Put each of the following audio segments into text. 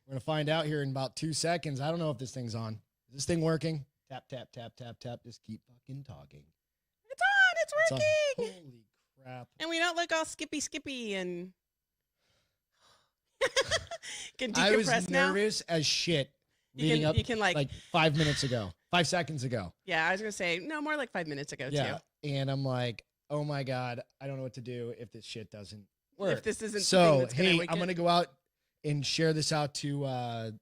We're going to find out here in about 2 seconds. I don't know if this thing's on. Is this thing working? Tap, tap, tap, tap, tap. Just keep fucking talking. It's on. It's working. Holy crap. And we don't look all skippy and can I was decompress now. nervous as shit leading up You can like 5 minutes ago, 5 seconds ago. Yeah, I was going to say, no, more like 5 minutes ago, too. And I'm like, oh my God, I don't know what to do if this shit doesn't work. If this isn't so, something that's gonna hey, wake I'm it- going to go out and share this out to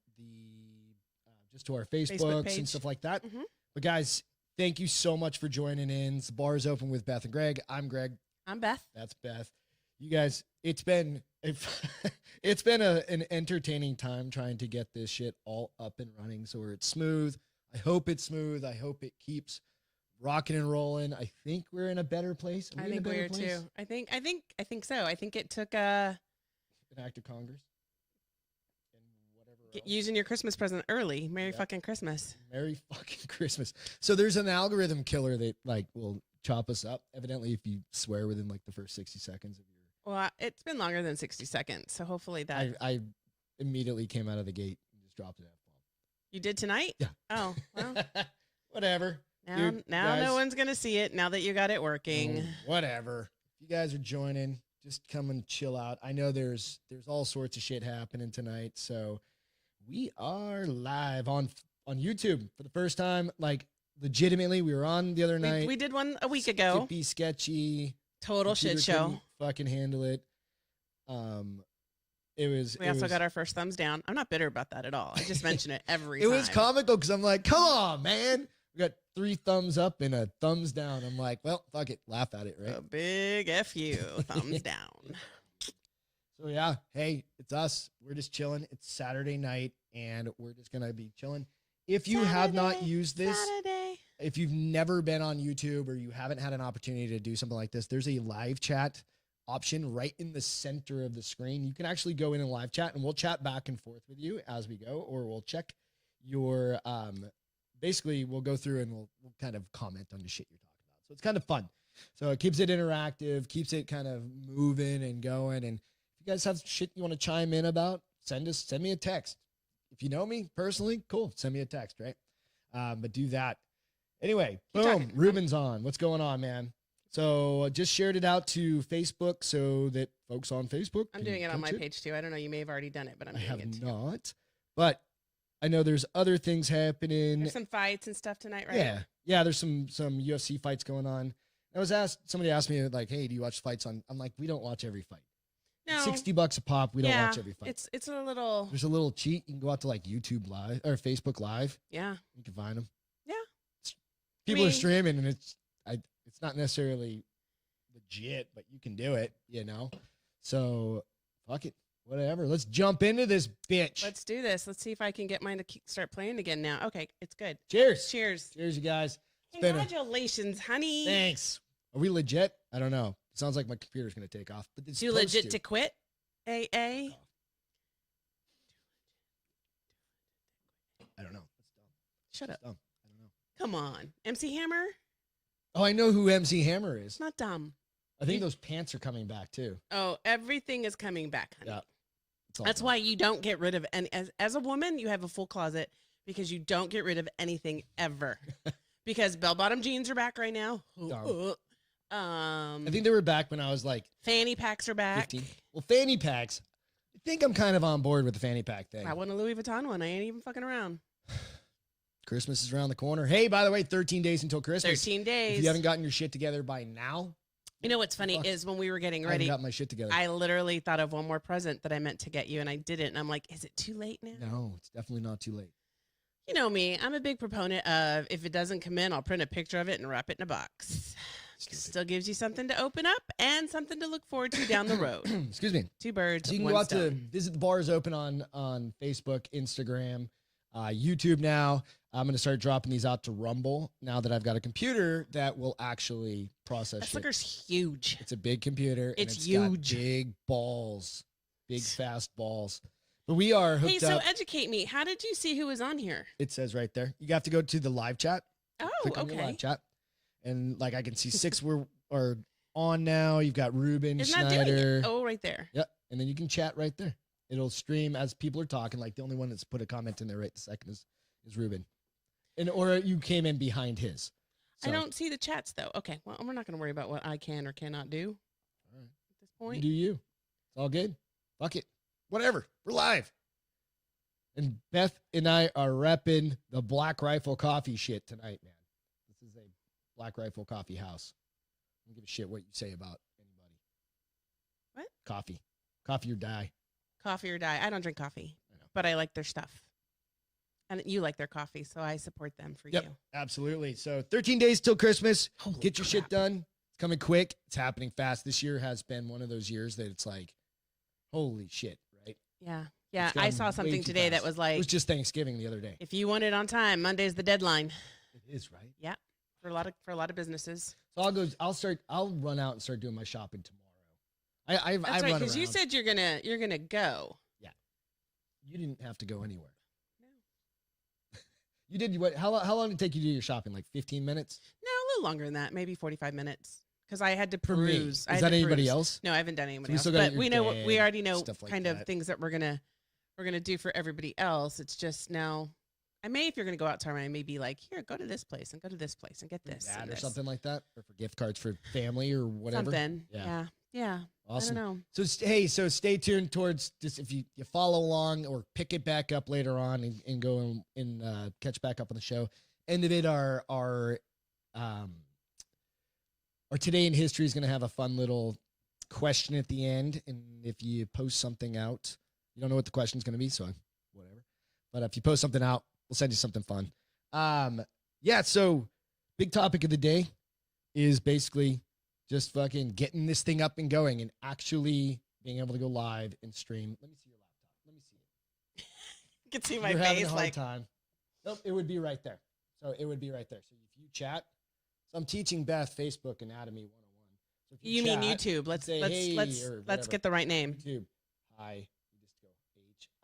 just to our Facebooks page. and stuff like that. Mhm. But guys, thank you so much for joining in. The bar is open with Beth and Greg. I'm Greg. I'm Beth. That's Beth. You guys, it's been an entertaining time trying to get this shit all up and running so it's smooth. I hope it's smooth. I hope it keeps rocking and rolling. I think we're in a better place. I think we are too. I think so. I think it took An act of Congress. And whatever else. using your Christmas present early. Merry fucking Christmas. Merry fucking Christmas. So there's an algorithm killer that will chop us up. Evidently, if you swear within the first 60 seconds of your. Well, it's been longer than 60 seconds, so hopefully that. I immediately came out of the gate and just dropped an F-bomb. You did tonight? Yeah. Oh, well. Whatever. Now, Dude, now guys, no one's going to see it now that you got it working. Whatever. If you guys are joining, just come and chill out. I know there's all sorts of shit happening tonight, so we are live on YouTube for the first time. Legitimately, we were on the other night. We did one a week ago. Skippy, sketchy. Total shit Computer show. couldn't fucking handle it. We also got our first thumbs down. I'm not bitter about that at all. I just mention it every It time. was comical because I'm like, come on, man. We got 3 thumbs up and a thumbs down. I'm like, well, fuck it. Laugh at it, right? A big F you. Thumbs down. So, yeah. Hey, it's us. We're just chilling. It's Saturday night, and we're just going to be chilling. If you have not used this, if you've never been on YouTube or you haven't had an opportunity to do something like this, there's a live chat option right in the center of the screen. You can actually go in and live chat, and we'll chat back and forth with you as we go, or we'll check your basically we'll go through and we'll kind of comment on the shit you're talking about. So it's kind of fun. So it keeps it interactive, keeps it kind of moving and going. And if you guys have shit you want to chime in about, send me a text. If you know me personally, cool. Send me a text, right? But do that. Anyway, boom, Ruben's on. What's going on, man? So I just shared it out to Facebook so that folks on Facebook. I'm doing it on my page too. I don't know. You may have already done it, but I'm doing it too. I have not. But I know there's other things happening. There's some fights and stuff tonight, right? Yeah. Yeah, there's some UFC fights going on. Somebody asked me, like, hey, do you watch fights on? I'm like, we don't watch every fight. No. $60 a pop. We don't watch every fight. It's a little. There's a little cheat. You can go out to YouTube Live or Facebook Live. Yeah. You can find them. Yeah. People are streaming, and it's not necessarily legit, but you can do it, So fuck it. Whatever. Let's jump into this bitch. Let's do this. Let's see if I can get mine to start playing again now. Okay, it's good. Cheers. Cheers. Cheers, you guys. Congratulations, honey. Thanks. Are we legit? I don't know. It sounds like my computer's going to take off. But it's you legit to quit? AA? I don't know. That's dumb. Shut up. Dumb. I don't know. Come on. MC Hammer? Oh, I know who MC Hammer is. It's not dumb. I think those pants are coming back too. Oh, everything is coming back, honey. Yeah. That's why you don't get rid of any. As a woman, you have a full closet because you don't get rid of anything ever. Because bell-bottom jeans are back right now. I think they were back when I was like fanny packs are back. 15. Well, fanny packs. I think I'm kind of on board with the fanny pack thing. I want a Louis Vuitton one. I ain't even fucking around. Christmas is around the corner. Hey, by the way, 13 days until Christmas. 13 days. If you haven't gotten your shit together by now. You know what's funny is when we were getting ready, I haven't got my shit together. I literally thought of one more present that I meant to get you, and I didn't. And I'm like, is it too late now? No, it's definitely not too late. You know me. I'm a big proponent of if it doesn't come in, I'll print a picture of it and wrap it in a box. Still gives you something to open up and something to look forward to down the road. Excuse me. 2 birds. So you can go out to visit the bars open on Facebook, Instagram, YouTube now. I'm going to start dropping these out to Rumble now that I've got a computer that will actually process that shit. sucker's huge. It's a big computer. It's huge. Got big balls. Big, fast balls. But we are hooked up. Hey, so educate me. How did you see who was on here? It says right there. You have to go to the live chat. Oh, Click on okay. your live chat. And I can see 6 are on now. You've got Ruben, It's not doing Schneider. it. Oh, right there. Yep. And then you can chat right there. It'll stream as people are talking. Like the only one that's put a comment in there right this second is Ruben. Or you came in behind his. So. I don't see the chats though. Okay, well, we're not going to worry about what I can or cannot do All right. at this point. You do you. It's all good. Fuck it. Whatever. We're live. And Beth and I are repping the Black Rifle Coffee shit tonight, man. This is a Black Rifle Coffee house. I don't give a shit what you say about anybody. What? Coffee. Coffee or die. Coffee or die. I don't drink coffee, but I like their stuff. And you like their coffee, so I support them for you. Absolutely. So 13 days till Christmas. Holy Get your crap. shit done. It's coming quick. It's happening fast. This year has been one of those years that it's like, holy shit, right? Yeah. Yeah. It's I gone saw way something too today that fast. was It like, was just Thanksgiving the other day. if you want it on time, Monday's the deadline. It is, right? Yeah. For a lot of businesses. So I'll run out and start doing my shopping tomorrow. I That's right, run because you around. said you're gonna go. You didn't have to go anywhere. You did what? How long did it take you to do your shopping? Like 15 minutes? No, a little longer than that, maybe 45 minutes. Because I had to For me. peruse. Is that anybody else? No, I haven't done anybody we else. still got But your we know day, we already know stuff like kind of that. things that we're gonna do for everybody else. It's just now. I may, if you're gonna go out tomorrow, I may be like, here, go to this place and go to this place and get this That and or this. something like that, or for gift cards for family or whatever. Something. Yeah. Yeah. Awesome. I don't know. So so stay tuned towards just if you follow along or pick it back up later on and go and catch back up on the show. End of it, our Today in History is going to have a fun little question at the end, and if you post something out, you don't know what the question is going to be, so whatever. But if you post something out, we'll send you something fun. So big topic of the day is basically just fucking getting this thing up and going and actually being able to go live and stream. Let me see your laptop. Let me see it. You can see my You're having face a hard like time. Nope, it would be right there. So it would be right there. So if you chat, so I'm teaching Beth Facebook Anatomy 101. So if you mean chat, YouTube. Let's say, "Hey," or let's whatever. get the right name. YouTube. Hi. You just go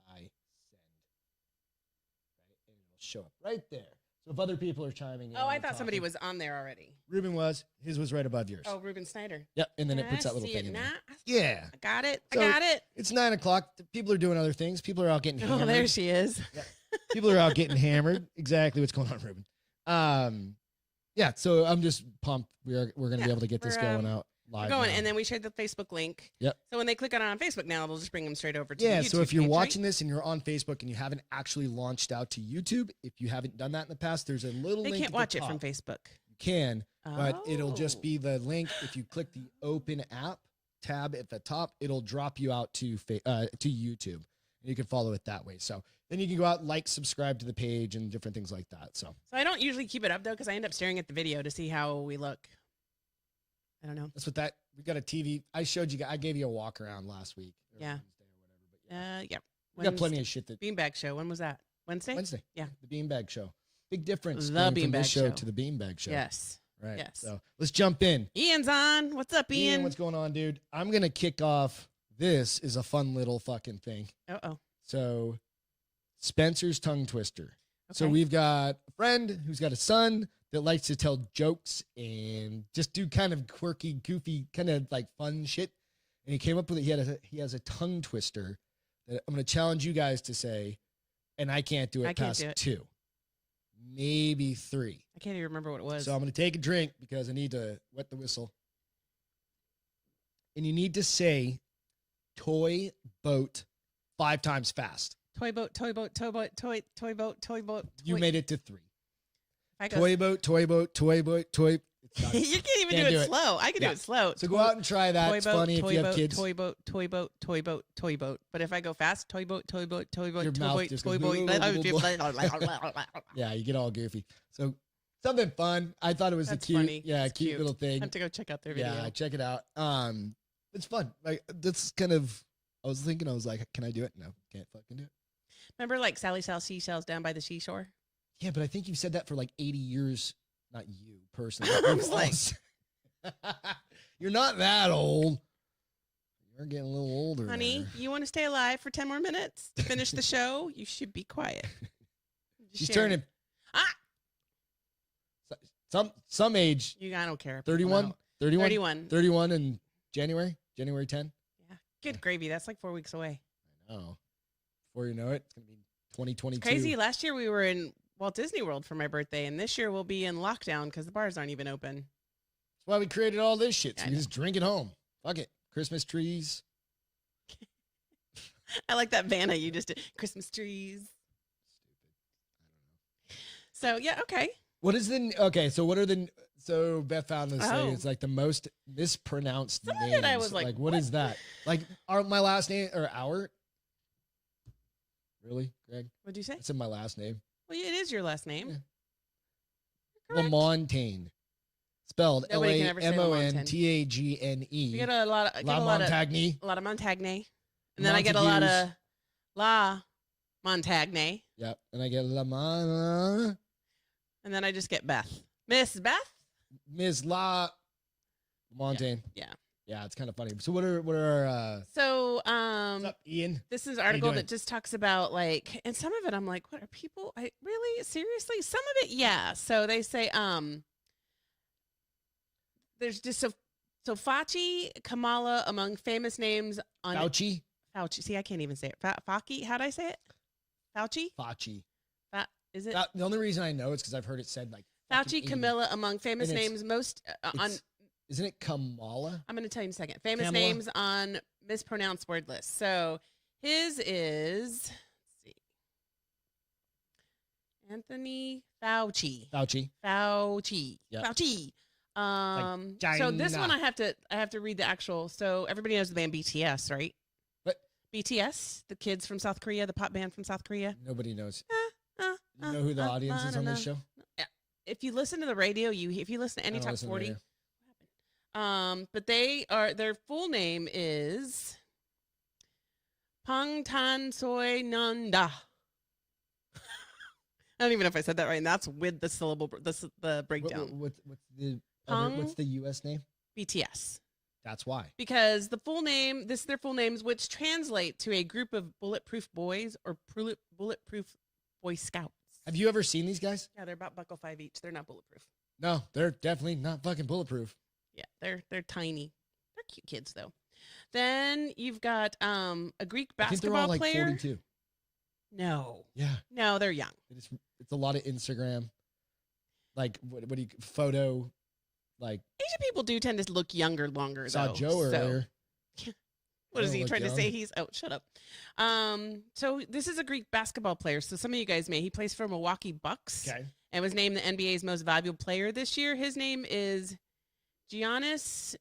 HI send. Right? And it'll show up right there. So if other people are chiming in. Oh, I and thought somebody talking- was on there already. Ruben was. His was right above yours. Oh, Ruben Snyder. Yep. And then it puts I that little see thing it in now. there. Yeah. I got it. So- I got it. It's 9:00. People are doing other things. People are out getting hammered. Oh, there she is. People are out getting hammered. Exactly what's going on, Ruben. So I'm just pumped. We're going to be able to get this we're, going out live. We're going, now. and then we shared the Facebook link. Yep. So when they click on Facebook now, it'll just bring them straight over to yeah. the YouTube So if you're page, right? watching this and you're on Facebook and you haven't actually launched out to YouTube, if you haven't done that in the past, there's a little They link. can't at the YouTube from top. Facebook. You can, but it'll just Oh. be the link. If you click the Open App tab at the top, it'll drop you out to YouTube, and you can follow it that way. So then you can go out, like, subscribe to the page, and different things like that. So So I don't usually keep it up though, because I end up staring at the video to see how we look. I don't know. that's what we got a TV. I showed you. I gave you a walk around last week. or Yeah. Wednesday or whatever. But yeah, Yeah. we got plenty of shit that Beanbag show. When was that? Wednesday. Wednesday. Yeah. The Beanbag Show. Big difference. The going from Beanbag this show Show. to the Beanbag Show. Yes. Right. Yes. So let's jump in. Ian's on. What's up, Ian? What's going on, dude? I'm gonna kick off. This is a fun little fucking thing. Oh. So, Spencer's tongue twister. So Okay. we've got a friend who's got a son that likes to tell jokes and just do kind of quirky, goofy, kind of like fun shit. And he came up with it. He has a tongue twister that I'm going to challenge you guys to say, and I can't do it I can't past do it. 2, maybe 3. I can't even remember what it was. So I'm going to take a drink because I need to wet the whistle. And you need to say toy boat 5 times fast. Toy boat, toy boat, toy boat, toy boat, toy boat. You made it to 3. I go, Toy boat, toy boat, toy boat, toy. It's not- you can't even Can't do do it it. slow. I can Yeah. do it slow. So go out and try that. Toy It's boat, funny if toy you have boat, kids. toy boat, toy boat, toy boat, toy boat. But if I go fast, toy boat, toy boat, toy boat, Your toy mouth boat, just toy goes, boat. Yeah, you get all goofy. So something fun. I thought it was That's a cute, funny. yeah, It's cute cute. little I thing. have to go check out their video. Yeah, check it out. It's fun. Like that's kind of. I was thinking. I was like, can I do it? No, can't fucking do it. Remember, like Sally sells seashells down by the seashore. Yeah, but I think you've said that for like 80 years. Not you personally. I was like- You're not that old. You're getting a little older, Honey, there. you want to stay alive for 10 more minutes to finish the show? You should be quiet. Just She's sharing. turning Ah! some age. I don't care. People 31, know. 31, 31. 31 in January 10. Yeah. Good gravy. That's like 4 weeks away. Oh, before you know it, it's gonna be 2022. Crazy. Last year we were in Walt Disney World for my birthday, and this year we'll be in lockdown because the bars aren't even open. That's why we created all this shit. So I you know. just drink it home. Fuck it. Christmas trees. I like that Vanna you just did. Christmas trees. So yeah, okay. What is the okay? So what are the so Beth found this thing. Oh. It's like the most mispronounced Some of names. it I was like, what is that? Like my last name or our? Really, Greg? What'd you say? It's in my last name. Well, it is your last name. Yeah. Correct. Lamontagne. Spelled Nobody can ever say Lamontagne. You get a lot of Lamontagne. a lot of Montagne, and then I get a lot of La Montagne, Yep. And I get Lamon. and then I just get Beth. Miss Beth. Ms. La Montaigne. Yeah. Yeah, it's kind of funny. So what are So what's up, Ian? this is an you article doing? that just talks about like, and some of it I'm like, what are people? I really seriously? Some of it, yeah. So they say there's just so Fauci, Kamala among famous names on Fauci? Fauci. See, I can't even say it. Fauci. How'd I say it? Fauci. Fauci. Is it The only reason I know is because I've heard it said like Fauci, 80. Camilla among famous And it's- names most on. Isn't it Kamala? I'm going to tell you in a second. Famous Kamala? names on mispronounced word list. So his is, let's see, Anthony Fauci. Fauci. Yep. Fauci. Like So this China. one I have to read the actual. So everybody knows the band BTS, right? What? BTS, the kids from South Korea, the pop band from South Korea. Nobody knows. You know who the audience is on this show? If you listen to the radio, if you listen to Any I don't Top listen to 40, radio. but their full name is Pang Tan Soy Nanda. I don't even know if I said that right, and that's with the syllable, the breakdown. What's the U.S. name? BTS. That's why. Because their full names, which translate to a group of bulletproof boys or bulletproof Boy Scouts. Have you ever seen these guys? Yeah, they're about buckle 5 each. They're not bulletproof. No, they're definitely not fucking bulletproof. Yeah, they're tiny. They're cute kids though. Then you've got a Greek I think they're all basketball like player. 42. No, Yeah, they're young. it's a lot of Instagram, like what do you photo, like Asian people do tend to look younger longer. saw though, Joe so- earlier. What is They he look trying to young. say? Shut up. So this is a Greek basketball player. So some of you guys he plays for Milwaukee Bucks Okay. and was named the NBA's most valuable player this year. His name is Giannis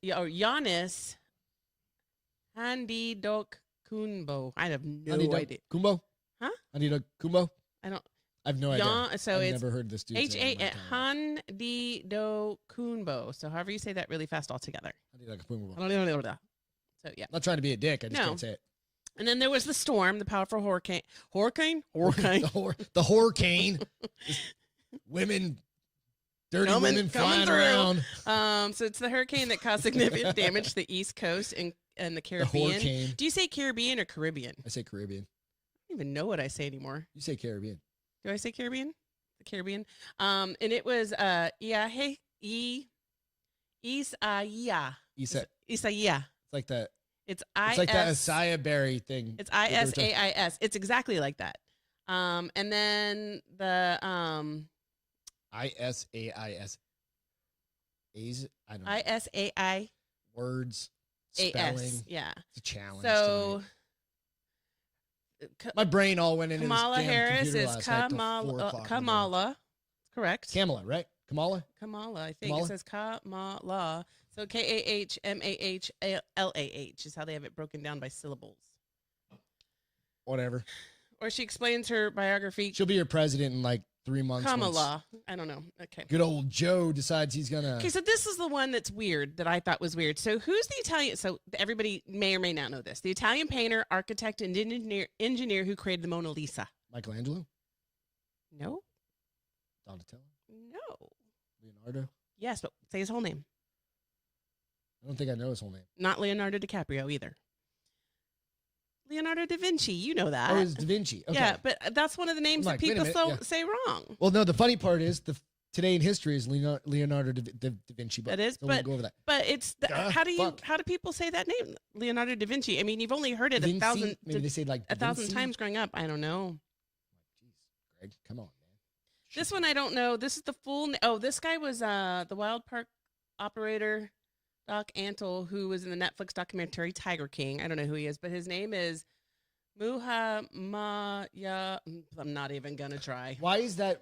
Antetokounmpo. I have no idea. Kumbo? Huh? Antetokounmpo? I don't. I have no idea. So I've it's never heard this dude say it in my entire life. Antetokounmpo. So however you say that really fast altogether. Antetokounmpo. So yeah. I'm not trying to be a dick. I just No. can't say it. And then there was the storm, the powerful hurricane. the hurricane. Just women, dirty Coming women flying through. around. So it's the hurricane that caused significant damage to the East Coast and the The Caribbean. hurricane. Do you say Caribbean or Caribbean? I I say Caribbean. don't even know what I say anymore. You say Caribbean. Do I say Caribbean? The Caribbean. And it was Isaiah. Isa. Isaiah. It's like that. It's It's like that acai berry thing. It's ISAIS. It's exactly like that. And then the ISAIS. A's. I don't know. ISAIAS. Words. Spelling. Yeah. It's a challenge. So my brain all went into Kamala this damn Harris computer is last night till 4 o'clock in the morning. Kamala. Correct. Kamala, right? Kamala? Kamala. I think Kamala? it says Kamala. So KAHMAHLAH is how they have it broken down by syllables. Whatever. Or she explains her biography. She'll be your president in like 3 months. once Kamala. I don't know. Okay. Good old Joe decides he's gonna. Okay, so this is the one that's weird that I thought was weird. So who's the Italian? So everybody may or may not know this. The Italian painter, architect, and engineer who created the Mona Lisa. Michelangelo, No. Donatello, No. Leonardo. Yes, but say his whole name. I don't think I know his whole name. Not Leonardo DiCaprio either. Leonardo da Vinci. You know that. Oh, it's Da Vinci. Okay. Yeah, but that's one of the names I'm that like, wait a people minute, yeah. say wrong. Well, no. The funny part is today in history is Leonardo da Vinci. That is, so we'll go over that. but it's how do people say that name, Leonardo da Vinci? I mean, you've only heard it Maybe they say like a thousand times growing up. I don't know. Jeez, Greg, come on, man. This one I don't know. This is the full. Oh, this guy was the wild park operator, Doc Antle, who was in the Netflix documentary Tiger King. I don't know who he is, but his name is Muhammad. I'm not even gonna try. Why is that?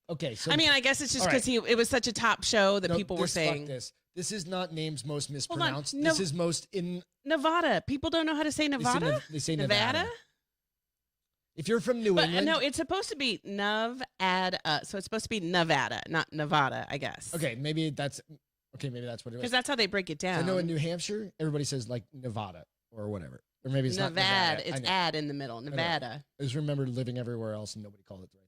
Okay, so I mean, I guess it's just because it was such a top show that people were saying. This is not names most mispronounced. This is most in Nevada. People don't know how to say Nevada. They say Nevada. If you're from New England, no, it's supposed to be Nevada. So it's supposed to be Nevada, not Nevada, I guess. Okay, maybe that's what it is. Because that's how they break it down. I know in New Hampshire, everybody says like Nevada or whatever, or maybe it's Nevada. not Nevada. It's ad in the middle. Nevada. I just remember living everywhere else and nobody called it the right thing.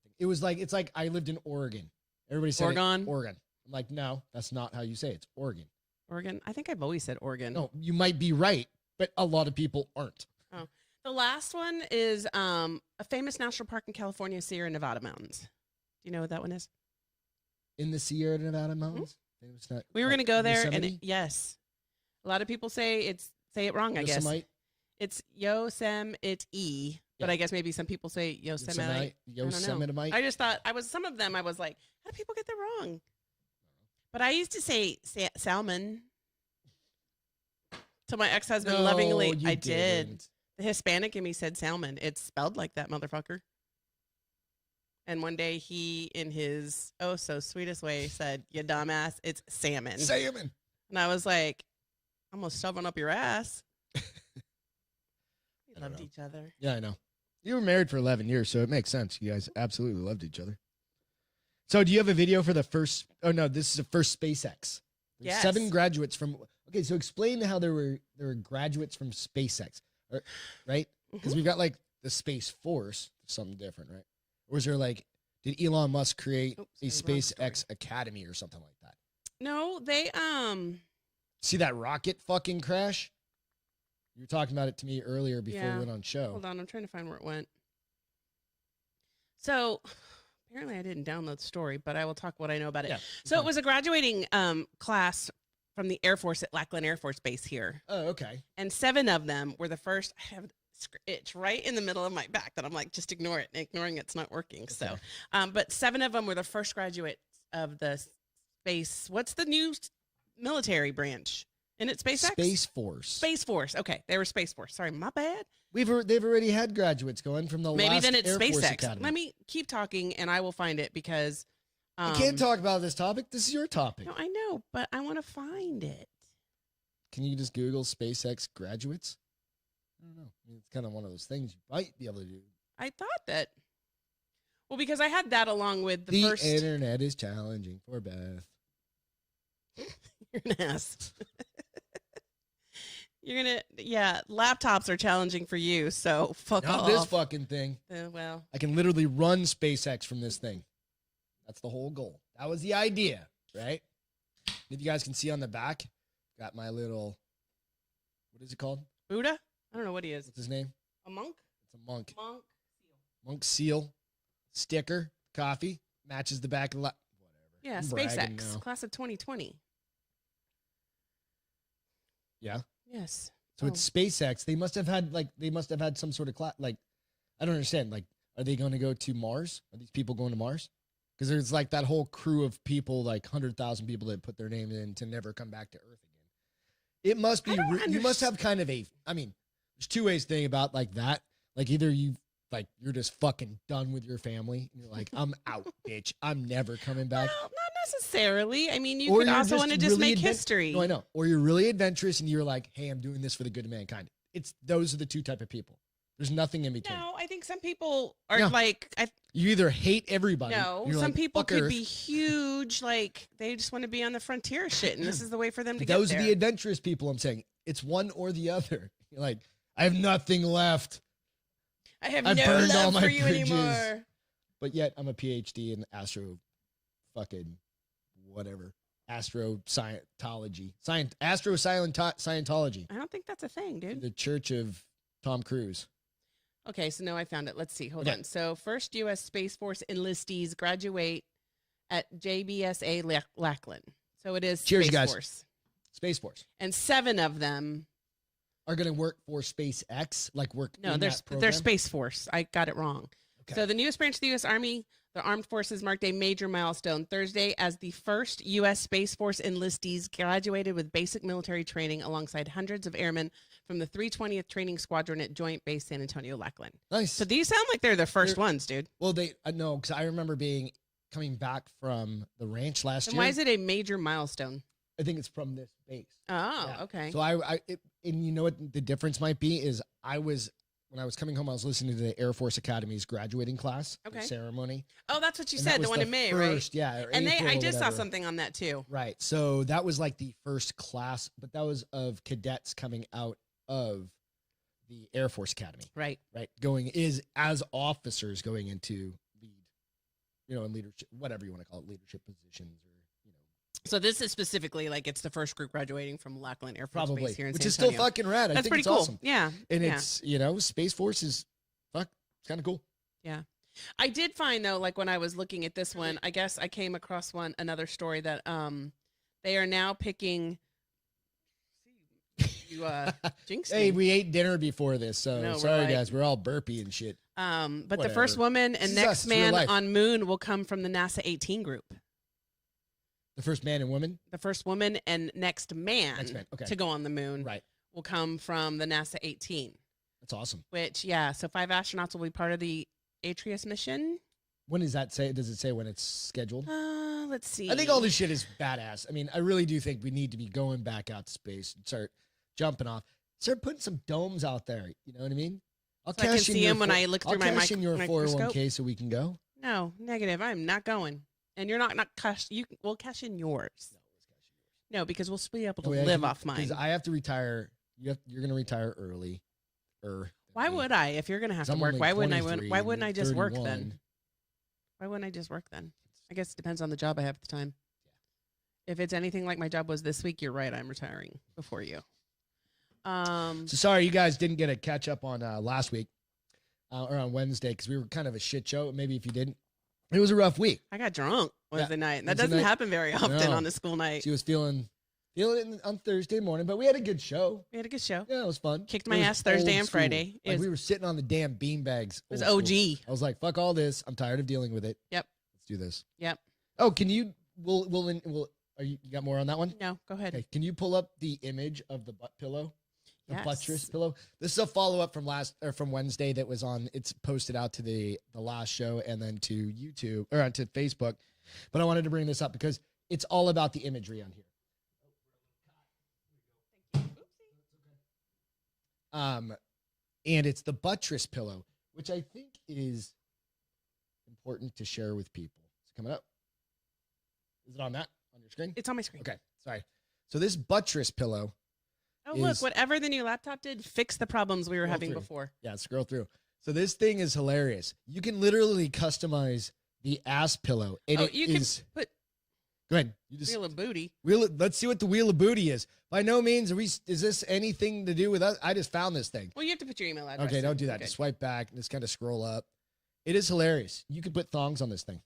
It's like I lived in Oregon. Everybody said Oregon. Oregon. I'm like, no, that's not how you say it. It's Oregon. Oregon. I think I've always said Oregon. No, you might be right, but a lot of people aren't. Oh, the last one is a famous national park in California, Sierra Nevada mountains. Do you know what that one is? In the Sierra Nevada mountains. Mm-hmm. We were going to go there, and yes, a lot of people say it wrong. I guess it's Yosemite. But I guess maybe some people say Yosemite. Yosemite. I just thought some of them. I was like, how do people get that wrong? But I used to say salmon to my ex-husband lovingly. I did. The Hispanic in me said salmon. It's spelled like that, motherfucker. And one day he, in his so sweetest way, said, "You dumbass, it's salmon." Salmon. And I was like, I'm gonna shove one up your ass. We loved each other. Yeah, I know. You were married for 11 years, so it makes sense. You guys absolutely loved each other. So do you have a video for the first? Oh, no, this is the first SpaceX. There's 7 graduates from. Okay, so explain how there were graduates from SpaceX, right? Because we've got like the Space Force, something different, right? Or was there like, did Elon Musk create a SpaceX Academy or something like that? No, they See that rocket fucking crash? You were talking about it to me earlier before we went on show. Hold on, I'm trying to find where it went. So apparently I didn't download the story, but I will talk what I know about it. Yeah, so it was a graduating class from the Air Force at Lackland Air Force Base here. Oh, okay. And 7 of them were the first. I have itch right in the middle of my back that I'm like, just ignore it. And ignoring it's not working. Okay. So, but 7 of them were the first graduates of the space. What's the new military branch? And it's SpaceX? Space Force. Space Force. Okay, they were Space Force. Sorry, my bad. They've already had graduates going from the maybe last then it's Air SpaceX. Force Academy. Let me keep talking, and I will find it because you can't talk about this topic. This is your topic. No, I know, but I want to find it. Can you just Google SpaceX graduates? I don't know. I mean, it's kind of one of those things you might be able to do. I thought that. Well, because I had that along with the first. The internet is challenging for Beth. You're an ass. Laptops are challenging for you, so fuck off. Not this fucking thing. Well. I can literally run SpaceX from this thing. That's the whole goal. That was the idea, right? If you guys can see on the back, got my little, what is it called? Buddha? I don't know what he is. What's his name? A monk? It's a monk. Monk seal. Monk seal. Sticker. Coffee. Matches the back of the whatever. Yeah, SpaceX. Class of 2020. Yeah. Yes. So it's SpaceX. They must have had some sort of class. Like, I don't understand. Like, are they going to go to Mars? Are these people going to Mars? Because there's like that whole crew of people, like 100,000 people that put their name in to never come back to Earth again. It must be. You must have kind of a. I mean, there's 2 ways to think about like that. Like either you're just fucking done with your family. And you're like, I'm out, bitch. I'm never coming back. Well, not necessarily. I mean, you could also want to just make history. No, I know. Or you're really adventurous and you're like, hey, I'm doing this for the good of mankind. Those are the 2 type of people. There's nothing in between. No, I think some people are like. You either hate everybody. No, some people could be huge. Like they just want to be on the frontier shit, and this is the way for them to get there. Those are the adventurous people. I'm saying it's one or the other. You're like, I have nothing left. I've burned all my bridges. Anymore. But yet I'm a PhD in astro, fucking whatever, astro Scientology, Scientology. I don't think that's a thing, dude. The Church of Tom Cruise. Okay, so now I found it. Let's see. Hold on. So first U.S. Space Force enlistees graduate at JBSA Lackland. So it is Cheers, Space guys. Force. Space Force. And 7 of them Are going to work for SpaceX, like work No, in they're that program? they're Space Force. I got it wrong. Okay. So the newest branch of the U.S. Army, the Armed Forces, marked a major milestone Thursday as the first U.S. Space Force enlistees graduated with basic military training alongside hundreds of airmen from the 320th Training Squadron at Joint Base San Antonio, Lackland. Nice. So these sound like they're the 1st ones, dude. Well, no, because I remember coming back from the ranch last And year. why is it a major milestone? I think it's from this base. Oh, Yeah. okay. So and you know what the difference might be is when I was coming home, I was listening to the Air Force Academy's graduating class the ceremony. Oh, that's what you And that said, the was one in May, right? Yeah, or And April I or just saw whatever. something on that too. Right. So that was like the first class, but that was of cadets coming out of the Air Force Academy. Right. Right. As officers going into lead, in leadership, whatever you want to call it, leadership positions or, So this is specifically like it's the first group graduating from Lackland Air Force probably, Base here in which San is still Antonio. fucking rad. I That's think pretty it's cool. awesome. Yeah. And yeah. it's, Space Force is, it's kind of cool. I did find though, like when I was looking at this one, I guess I came across another story that they are now picking. You jinxed Hey, me. we ate dinner before this, so No, we're sorry like- guys, we're all burpy and shit. But the Whatever. first woman This and is next us, it's real man life. on moon will come from the NASA 18 group. The first man and woman, The first woman and next man, okay, to go on the moon right? will come from the NASA 18. That's awesome. Which, so 5 astronauts will be part of the Atreus mission. When does that say? Does it say when it's scheduled? Let's see. I think all this shit is badass. I mean, I really do think we need to be going back out to space and start jumping off. Start putting some domes out there. You know what I mean? I'll So I can cash in see your them when I look through my cash in your microscope. 401k so we can go. No, negative. I'm not going. And you're not cash. We'll cash in yours. No, because we'll be able to live off mine. Because I have to retire. You're going to retire early. Why would I? If you're gonna have to I'm work, only why wouldn't I? 23, Why wouldn't I you're just work 31. then? Why wouldn't I just work then? I guess it depends on the job I have at the time. If it's anything like my job was this week, you're right. I'm retiring before you. So sorry you guys didn't get a catch up on last week or on Wednesday because we were kind of a shit show. Maybe if you didn't, it was a rough week. I got drunk Wednesday night. And that Wednesday doesn't night- happen very often No. on a school night. She was feeling it on Thursday morning, but we had a good show. We had a good show. Yeah, it was fun. Kicked It my was ass Thursday old and school. Friday. Like we were sitting on the damn beanbags. It was old school. OG. I was like, fuck all this. I'm tired of dealing with it. Yep. Let's do this. Yep. Oh, can you? We'll. Are you got more on that one? No, go ahead. Okay. Can you pull up the image of the butt pillow? The Yes. buttress pillow. This is a follow up from Wednesday that was on. It's posted out to the last show and then to YouTube or to Facebook. But I wanted to bring this up because it's all about the imagery on here. And it's the buttress pillow, which I think is important to share with people. It's coming up. Is it on your screen? It's on my screen. Okay, sorry. So this buttress pillow. Oh, look, is- whatever the new laptop did, fixed the problems we were Scroll having through. before. Yeah, scroll through. So this thing is hilarious. You can literally customize the ass pillow. And Oh, it you is- can put Go ahead. You just wheel of booty. let's see what the wheel of booty is. By no means is this anything to do with us. I just found this thing. Well, you have to put your email address. Okay, in. don't do that. Okay. Just swipe back and just kind of scroll up. It is hilarious. You could put thongs on this thing.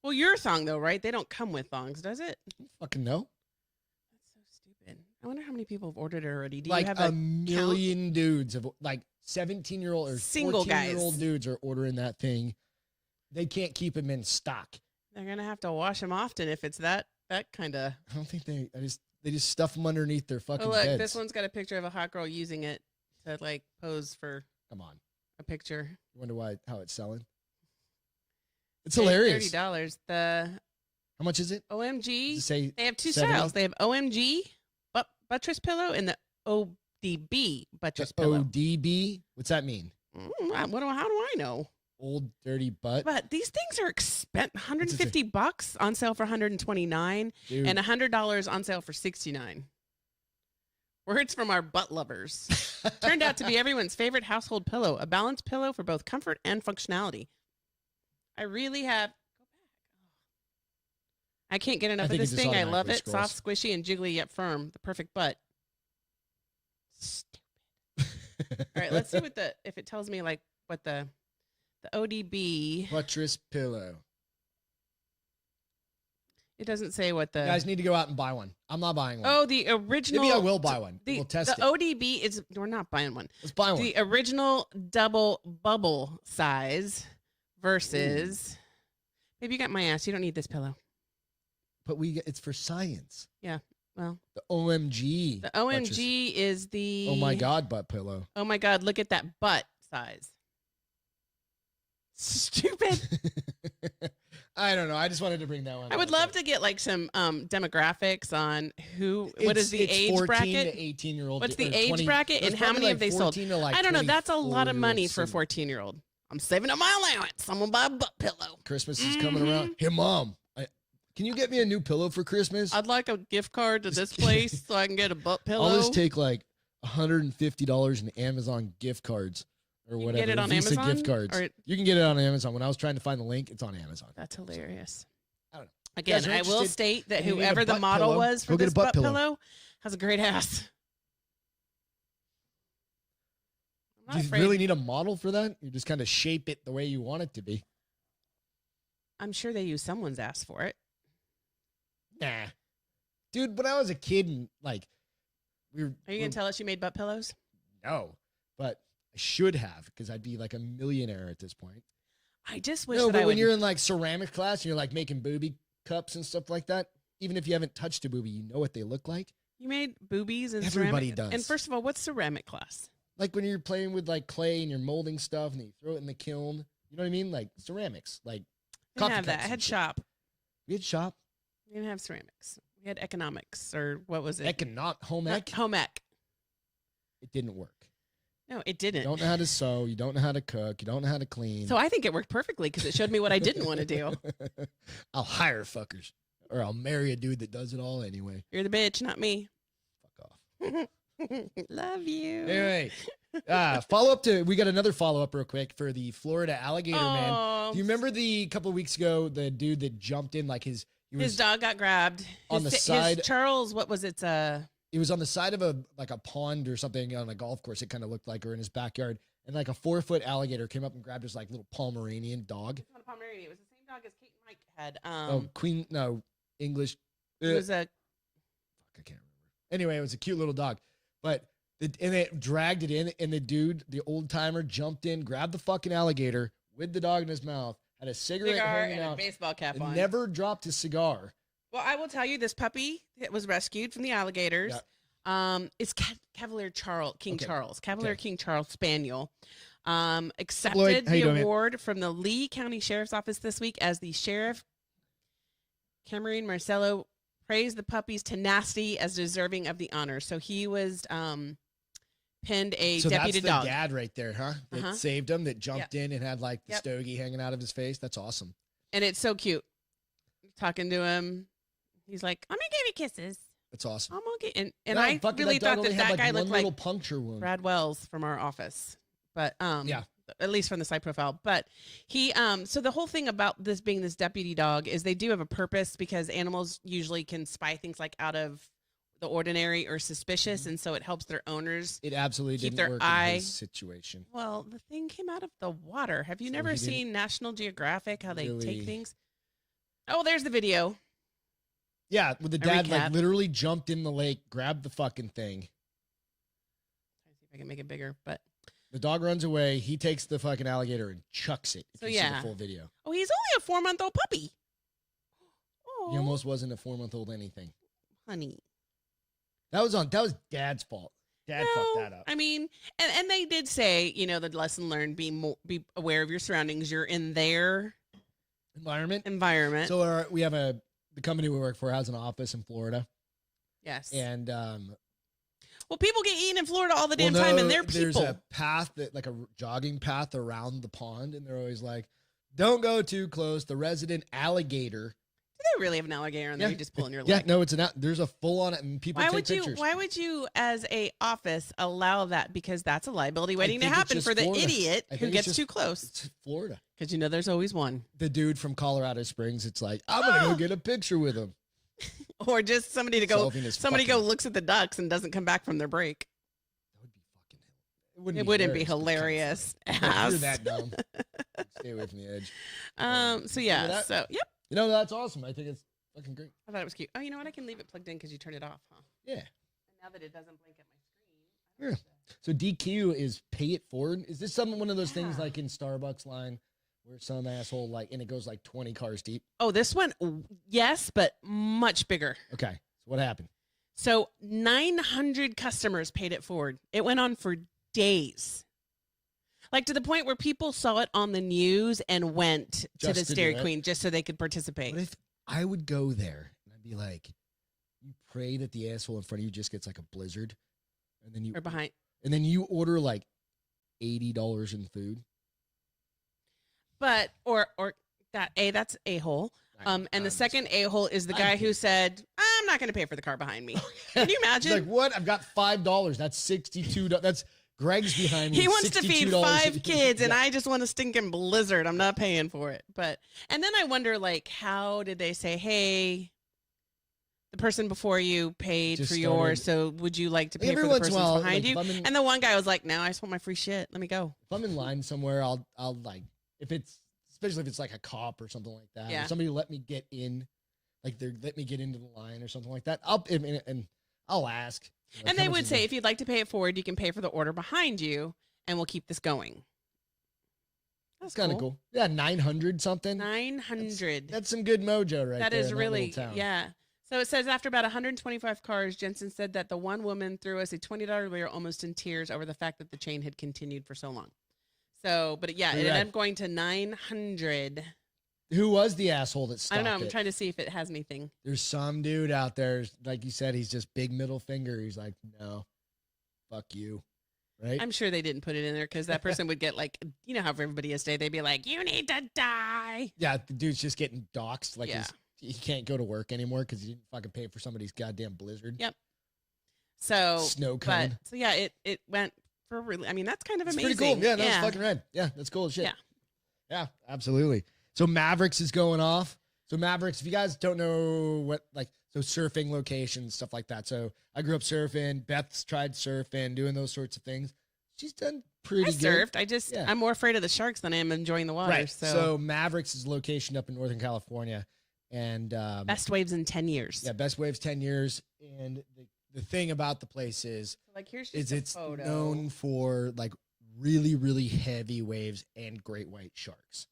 Well, your thong though, right? They don't come with thongs, does it? I don't fucking know. That's so stupid. I wonder how many people have ordered it already. Do Like you have a million dudes of like 17-year-old or Single 14-year-old guys. dudes are ordering that thing. They can't keep them in stock. They're gonna have to wash them often if it's that kind of. I don't think they just stuff them underneath their fucking Oh, look, beds. this one's got a picture of a hot girl using it to like pose for Come on. a picture. I wonder how it's selling. It's hilarious. $30. The How much is it? Does OMG. it say They have two 70? styles. They have OMG buttress pillow and the ODB buttress the pillow. ODB? What's that mean? How do I know? Old dirty butt. But these things are expensive. $150 on sale for $129 Dude. and $100 on sale for $69. Words from our butt lovers. Turned out to be everyone's favorite household pillow, a balanced pillow for both comfort and functionality. I really have. I can't get enough I of think it this just thing. I love automatically it. Soft, squishy, and jiggly yet firm. The perfect butt. Stupid. All right, let's see if it tells me like what the ODB. Buttress pillow. It doesn't say what the. You guys need to go out and buy one. I'm not buying one. Oh, the original. Maybe I will buy one. We'll test it. The ODB is. We're not buying one. Let's buy one. The original double bubble size versus. Maybe you got my ass. You don't need this pillow. But it's for science. Yeah. Well. The OMG. The OMG is the. Oh my God, butt pillow. Oh my God, look at that butt size. Stupid. I don't know. I just wanted to bring that one. I would love to get like some demographics on what is the age 14 bracket? to 18-year-old. What's the age bracket and how many have they sold? Like I don't know. That's a lot of money for a single. 14-year-old. I'm saving up my allowance. I'm gonna buy a butt pillow. Christmas is coming around. Hey, Mom, can you get me a new pillow for Christmas? I'd like a gift card to this place so I can get a butt pillow. I'll just take like $150 in Amazon gift cards. Or whatever. Get it on Visa Amazon? gift cards. Or you can get it on Amazon. When I was trying to find the link, it's on Amazon. That's hilarious. I don't know. Again, You guys are I will interested state that and you need a whoever the butt model pillow, was for go get a this butt butt pillow. pillow has a great ass. I'm Do not you afraid. really need a model for that? You just kind of shape it the way you want it to be. I'm sure they use someone's ass for it. Nah. Dude, when I was a kid and like we were Are you going to tell us you made butt pillows? No. But I should have, because I'd be like a millionaire at this point. I just wish No, that but I when would. you're in like ceramic class and you're like making booby cups and stuff like that, even if you haven't touched a booby, you know what they look like. You made boobies and Everybody ceramic. does. And first of all, what's ceramic class? Like when you're playing with like clay and you're molding stuff and then you throw it in the kiln. You know what I mean? Like ceramics. Like I coffee didn't have that. cups I and had shit. shop. We had shop. We didn't have ceramics. We had economics, or what was it? Home ec. Home ec. It didn't work. No, it You didn't. don't know how to sew. You don't know how to cook. You don't know how to clean. So I think it worked perfectly because it showed me what I didn't want to do. I'll hire fuckers. Or I'll marry a dude that does it all anyway. You're the bitch, not me. Fuck off. Love you. Anyway, we got another follow up real quick for the Florida alligator man. Oh, Do you remember the couple of weeks ago, the dude that jumped in, like his dog got grabbed on the his side. Charles, what was it? It was on the side of a pond or something on a golf course. It kind of looked like, or in his backyard. And like a 4-foot alligator came up and grabbed his like little Pomeranian dog. It's not a Pomeranian. It was the same dog as Kate and Mike had. English. It was a. Fuck, I can't remember. Anyway, it was a cute little dog, and it dragged it in, and the dude, the old timer, jumped in, grabbed the fucking alligator with the dog in his mouth, had a cigarette hanging and out, a baseball cap and on. never dropped his cigar. Well, I will tell you, this puppy that was rescued from the alligators, is Cavalier Charles, King Charles, King Charles Spaniel, accepted Lloyd, how you the doing, award from the Lee County Sheriff's Office this week as the sheriff. Cameron Marcello praised the puppy's tenacity as deserving of the honor. So he was pinned a So deputy that's dog. the dad right there, huh? That saved him, that jumped in and had like the Yep. stogie hanging out of his face. That's awesome. And it's so cute. Talking to him. He's like, I'm going to give you kisses. That's awesome. I'm going to get and No, I fucking really dog thought only that had, guy one looked little like puncture wound. Brad Wells from our office. But Yeah. at least from the side profile. But he so the whole thing about this being this deputy dog is they do have a purpose, because animals usually can spy things like out of the ordinary or suspicious, and so it helps their owners. It absolutely keep didn't their work eye- in his situation. Well, the thing came out of the water. Have you So never he didn't seen National Geographic, how they really- take things? Oh, there's the video. Yeah, with the dad like recap. literally jumped in the lake, grabbed the fucking thing. Try to see if I can make it bigger, but The dog runs away. He takes the fucking alligator and chucks it. If So, you see yeah. the full video. oh, he's only a 4-month-old puppy. Oh, He almost wasn't a 4-month-old anything. honey. That was Dad's fault. Dad fucked that up. I mean, and they did say, the lesson learned: be aware of your surroundings. You're in their Environment. environment. So we have the company we work for has an office in Florida, yes. and Well, people get eaten in Florida all the damn time, and they're There's people. a path like a jogging path around the pond, and they're always like, "Don't go too close." The resident alligator. Do they really have an alligator in there? Yeah. You just pull in your Yeah, leg. no, there's a full on it, and people Why take would you? pictures. Why would you, as a office, allow that? Because that's a liability waiting to think it's happen just for the Florida. idiot I who think it's gets just- too close. It's Florida. Because there's always one, The dude from Colorado Springs. It's like, I'm gonna go Oh! get a picture with him. or just somebody to go. Solving his Somebody fucking- go looks at the ducks and doesn't come back from their break. That would be fucking. It wouldn't be but it's kinda hilarious. funny. If Ass. you're that dumb. Stay away from the edge. So yeah. that? So yep. That's awesome. I think it's fucking great. I thought it was cute. Oh, you know what? I can leave it plugged in because you turn it off, huh? Yeah. And now that it doesn't blink at my screen. Yeah. So DQ is pay it forward. Is this one of those things Yeah. like in Starbucks line where some asshole and it goes like 20 cars deep? Oh, this one, yes, but much bigger. Okay. So what happened? So 900 customers paid it forward. It went on for days. Like to the point where people saw it on the news and went to the Dairy Queen just so they could participate. What if I would go there and I'd be like, you pray that the asshole in front of you just gets like a blizzard, and then you order like $80 in food. But or that's a-hole. And the second a-hole is the guy who said, I'm not going to pay for the car behind me. Can you imagine? He's like, what? I've got $5. That's $62. That's Greg's behind me. He wants to feed 5 kids, and Yeah. I just want a stinking blizzard. I'm not paying for it. And then I wonder, like, how did they say, hey, the person before you paid Just for yours, so would you like to pay Every for the once in a person while, behind like, you? if I'm in- And the one guy was like, no, I just want my free shit. Let me go. If I'm in line somewhere, I'll like, especially if it's like a cop or something like that. Yeah. Or somebody let me get in, like they let me get into the line or something like that. I'll ask. And they would say, if you'd like to pay it forward, you can pay for the order behind you, and we'll keep this going. That's kind of cool. Yeah, 900 something. 900. That's some good mojo right That there. is in really, little town. yeah. So it says after about 125 cars, Jensen said that the one woman threw us a $20 bill almost in tears over the fact that the chain had continued for so long. So, but yeah, it ended up going to 900. Who was the asshole that stopped I don't know. I'm it? trying to see if it has anything. There's some dude out there, like you said, he's just big middle finger. He's like, no, fuck you. Right? I'm sure they didn't put it in there because that person would get like, you know how for everybody is today, they'd be like, you need to die. Yeah, the dude's just getting doxxed. Like Yeah. he can't go to work anymore because he didn't fucking pay for somebody's goddamn blizzard. Yep. So, Snow cone. but, so yeah, it went for really, I mean, that's kind of It's amazing. pretty cool. Yeah, that's fucking rad. Yeah, that's cool as shit. Yeah. Yeah, absolutely. So Mavericks is going off. So Mavericks, if you guys don't know what, like, so surfing locations, stuff like that. So I grew up surfing. Beth's tried surfing, doing those sorts of things. She's done pretty I good. surfed. I'm more afraid of the sharks than I am enjoying the water. Right. So, So Mavericks is location up in Northern California. And best waves in 10 years. yeah, best waves 10 years. And the thing about the place is Like here's just a it's photo. known for like really, really heavy waves and great white sharks.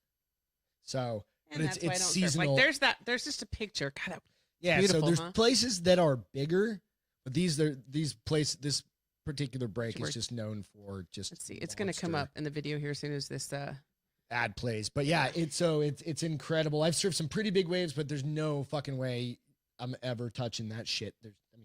So, And but that's why I it's don't seasonal. surf. Like there's just a picture. God, Yeah, beautiful, so there's huh? places that are bigger, but this particular break Sure. is just known for just. let's see. It's going to come monster up in the video here as soon as this. ad plays, but yeah, it's incredible. I've surfed some pretty big waves, but there's no fucking way I'm ever touching that shit.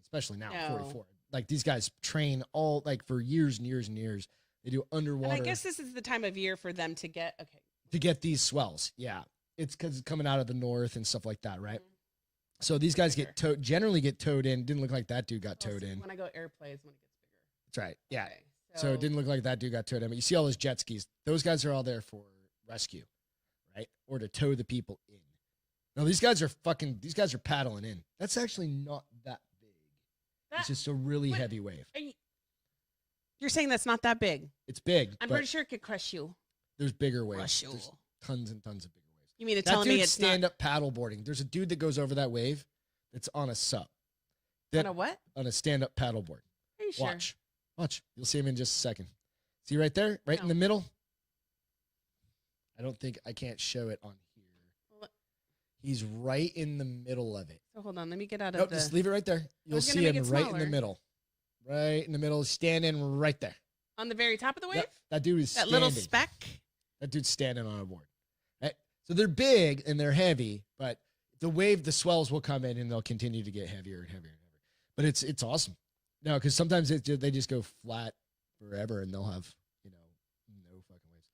Especially now, No. 44. Like these guys train all like for years and years and years. They do underwater. And I guess this is the time of year for them to get to get these swells. Yeah, it's because it's coming out of the north and stuff like that, right? Mhm. So these guys generally get towed in. Didn't look like that dude got Well, towed see, in. when I go airplay is when it gets bigger. That's right. Yeah. Okay, So it didn't look like that dude got towed in. But you see all those jet skis. Those guys are all there for rescue, right? Or to tow the people in. No, these guys are paddling in. That's actually not that big. It's just a really what- heavy wave. You're saying that's not that big. It's big. I'm but pretty sure it could crush you. there's bigger waves. Crush you. There's tons and tons of bigger waves. You mean to That tell me dude's it's stand-up paddle boarding. There's a dude that goes over that wave that's on a sup. not on a what? On a stand-up paddle board. Are you sure? Watch. You'll see him in just a second. See right there? Right in No. the middle? I can't show it on here. Well, He's right in the middle of it. So hold on, let me get out of Nope, the. just leave it right there. You'll was gonna see make him it right in the smaller. middle. Right in the middle, standing right there. On the very top of the wave. Yep, that dude is That standing. little speck. That dude's standing on a board. Right? So they're big and they're heavy, but the swells will come in and they'll continue to get heavier and heavier and heavier. But it's awesome. No, because sometimes they just go flat forever and they'll have, no fucking waves.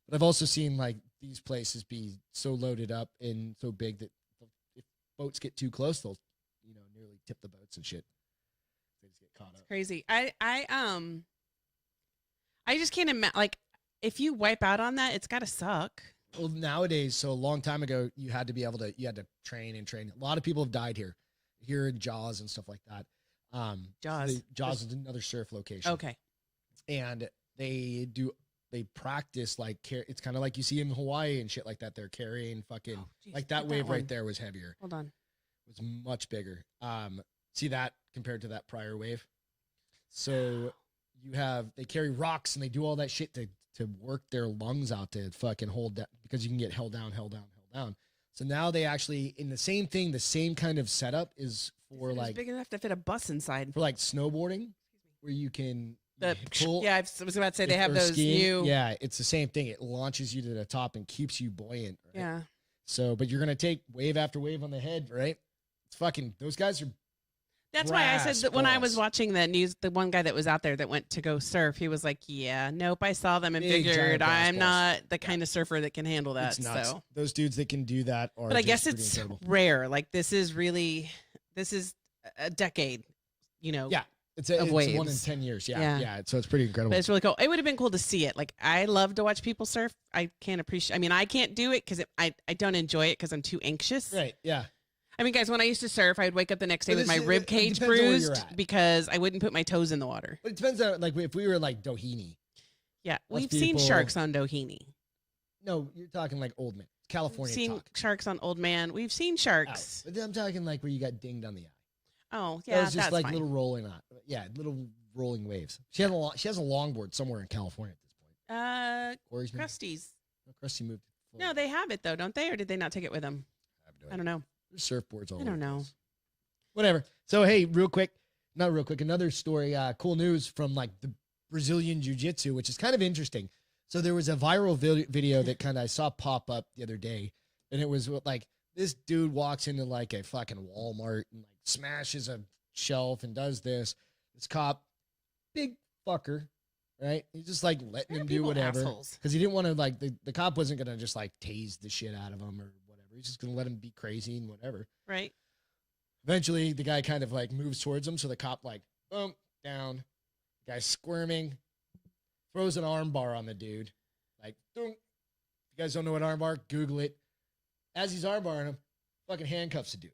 But I've also seen like these places be so loaded up and so big that if boats get too close, they'll, nearly tip the boats and shit. They just get caught up. Crazy. I just can't imagine. Like, if you wipe out on that, it's got to suck. Well, nowadays, so a long time ago, you had to train and train. A lot of people have died here in Jaws and stuff like that. Jaws. Jaws is another surf location. Okay. And they practice like it's kind of like you see in Hawaii and shit like that. They're carrying fucking Oh, geez, like that look at wave one. right there was heavier. Hold on. was much bigger. See that compared to that prior wave. So they carry rocks and they do all that shit to work their lungs out to fucking hold that, because you can get held down. So now they actually, in the same thing, the same kind of setup is for It's like big enough to fit a bus inside. for like snowboarding, where you can pull. Yeah, I was about to say they have those skiing. new. Yeah, it's the same thing. It launches you to the top and keeps you buoyant. Right? Yeah. So, but you're gonna take wave after wave on the head, right? It's fucking, those guys are. That's why I said that when I was balls. watching the news, the one guy that was out there that went to go surf, he was like, "Yeah, nope, I saw them and Big, giant figured brass I'm balls. not the kind of surfer that can handle that." It's nuts. So, Those dudes that can do that are. but I just guess pretty it's incredible. rare. Like this is a decade, Yeah, it's of 1 in waves. 10 years. Yeah, Yeah. yeah. So it's pretty incredible. But it's really cool. It would have been cool to see it. Like I love to watch people surf. I can't appreciate. I mean, I can't do it because I don't enjoy it because I'm too anxious. Right. Yeah. I mean, guys, when I used to surf, I would wake up the next day But with my it's- rib it cage depends on where you're bruised at. because I wouldn't put my toes in the water. But it depends on, like, if we were like Doheny. Yeah, Most we've seen people- sharks on Doheny. No, you're talking like Old Man. California We've seen talk. sharks on Old Man. We've seen Oh, sharks. but I'm talking like where you got dinged on the eye. Oh, That yeah, was just that's like fine. little rolling on. Yeah, little rolling waves. She has a longboard somewhere in California at this point. Corey's name? Crusties. No, Krusty moved. to No, Florida. they have it though, don't they? Or did they not take it with them? I don't know. There's surfboards all I over don't the know. place. Whatever. So hey, not real quick, another story, cool news from like the Brazilian Jiu-Jitsu, which is kind of interesting. So there was a viral video that kind of I saw pop up the other day, and it was like this dude walks into like a fucking Walmart and like smashes a shelf and does this. This cop, big fucker, right? He's just like letting him do People whatever assholes. because he didn't want to like the cop wasn't gonna just like tase the shit out of him or whatever. He's just gonna let him be crazy and whatever. Right? Eventually, the guy kind of like moves towards him, so the cop like boom down. Guy's squirming, throws an arm bar on the dude. Like, boom. If you guys don't know what arm bar, Google it. As he's arm barring him, fucking handcuffs the dude,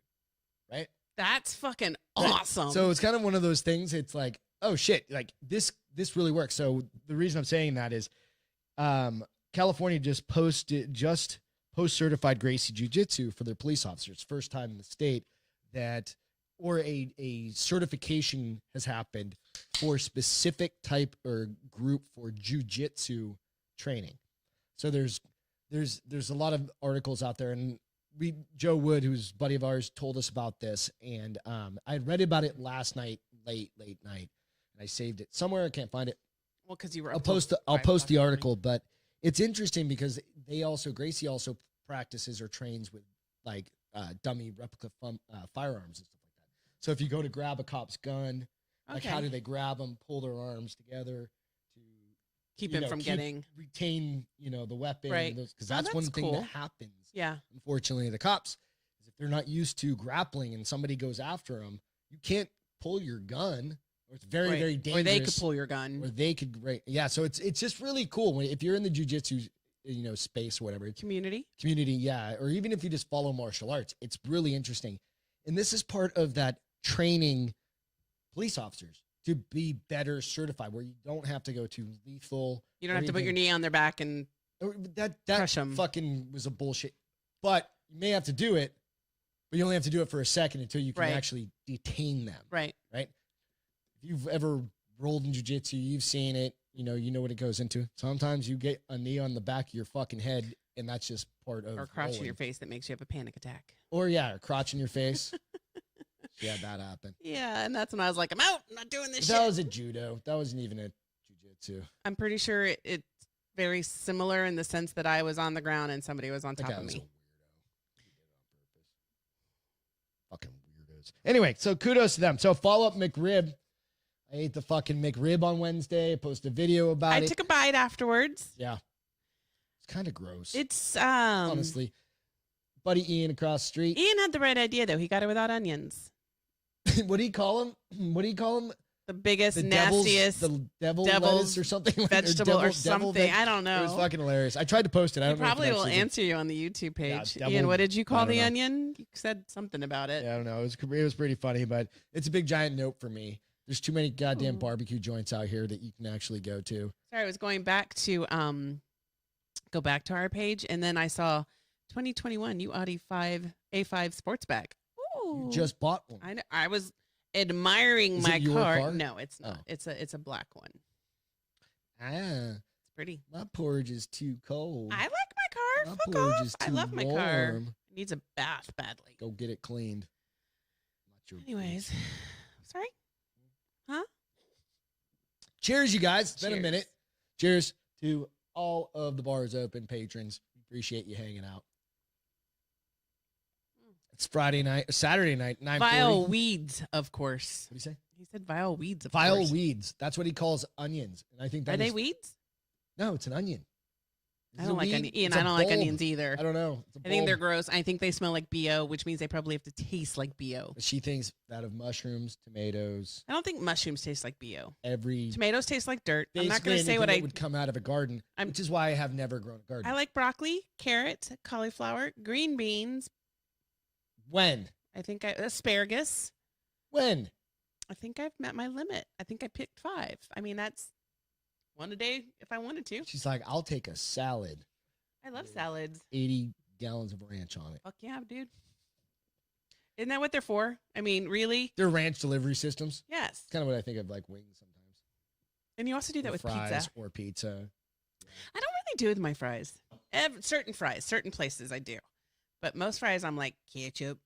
right? That's fucking Right. awesome. So it's kind of one of those things. It's like, oh shit, like this really works. So the reason I'm saying that is, California just post-certified Gracie Jiu-Jitsu for their police officers. First time in the state that, or a certification has happened for specific type or group for jiu-jitsu training. So there's a lot of articles out there, and Joe Wood, who's a buddy of ours, told us about this, and I read about it last night, late night, and I saved it somewhere. I can't find it. well, because you were. I'll up till post 5 the o'clock in the morning. article, but it's interesting because Gracie also practices or trains with like dummy replica firearms and stuff like that. So if you go to grab a cop's gun, like Okay. how do they grab them, pull their arms together to Keep you him know, from getting. retain, the weapon, Right. Because Oh, that's one that's thing cool. that happens. Yeah. Unfortunately, the cops is if they're not used to grappling and somebody goes after them, you can't pull your gun, or it's very Right. very dangerous. Or they could pull your gun. Or they could, right? Yeah, so it's just really cool if you're in the jujitsu, space or whatever, it's Community. community, yeah, or even if you just follow martial arts, it's really interesting. And this is part of that training police officers to be better certified, where you don't have to go to lethal. You don't or have to put your even- knee on their back and or that crush 'em. fucking was a bullshit. But you may have to do it, but you only have to do it for a second until you can Right. actually detain them. right. Right? If you've ever rolled in jiu-jitsu, you've seen it, you know what it goes into. Sometimes you get a knee on the back of your fucking head, and that's just part of Or crotch in rolling. your face that makes you have a panic attack. Or yeah, or crotch in your face. Yeah, that happened. Yeah, and that's when I was like, I'm out. I'm not doing this That shit. was a judo. That wasn't even a jiu-jitsu. I'm pretty sure it's very similar in the sense that I was on the ground and somebody was on That top guy of was a me. weirdo. He did it on purpose. Fucking weirdos. Anyway, so kudos to them. So follow up McRib. I ate the fucking McRib on Wednesday. I posted a video about I it. took a bite afterwards. Yeah. It's kind of gross. It's honestly. Buddy Ian across the street. Ian had the right idea though. He got it without onions. What do you call him? What do you call him? The biggest, The nastiest the devil devil's lettuce or something like vegetable or devil something. veg- I don't It was know. fucking hilarious. I tried to post it. I He don't know. if it probably will actually did. answer you on the YouTube page. devil- Ian, what did you I call don't the know. onion? You said something about it. Yeah, I don't know. It was pretty funny, but it's a big giant note for me. There's too many goddamn Ooh. barbecue joints out here that you can actually go to. Sorry, I was going back to go back to our page, and then I saw 2021 U Audi A5 Sportsback. know. You just bought one. I know. I was admiring Is my it your car? No, it's not. Oh. It's a black one. Ah, It's pretty. my porridge is too cold. I like my car. My Fuck porridge off. is I too love my car. warm. It needs a bath badly. Go get it cleaned. Not your Anyways, bitch. sorry. Huh? Cheers, you guys. It's been a Cheers. minute. Cheers to all of the bars open patrons. Appreciate you hanging out. It's Friday night, Saturday night, 9:40. Vile weeds, of course. What do you say? He said vile weeds, of Vile course. weeds. That's what he calls onions. And I think that Are they is- weeds? No, it's an onion. Is I it don't a like weed? onions. Ian, It's I a don't like bulb. onions either. I don't know. It's a I think they're bulb. gross. I think they smell like BO, which means they probably have to taste like BO. She thinks that of mushrooms, tomatoes, I don't think mushrooms taste like BO. every. Tomatoes taste like dirt. I'm not basically going to say anything what that I would come out of a garden, I'm- which is why I have never grown a garden. I like broccoli, carrot, cauliflower, green beans. When? I think asparagus. When? I think I've met my limit. I think I picked 5. I mean, that's one a day if I wanted to. She's like, I'll take a salad, I love salads. 80 gallons of ranch on it. Fuck yeah, dude. Isn't that what they're for? I mean, really? They're ranch delivery systems. Yes. It's kind of what I think of like wings sometimes. And you also do that Or with fries pizza. or pizza. I don't really do it with my fries. Certain fries, certain places I do. But most fries, I'm like, ketchup.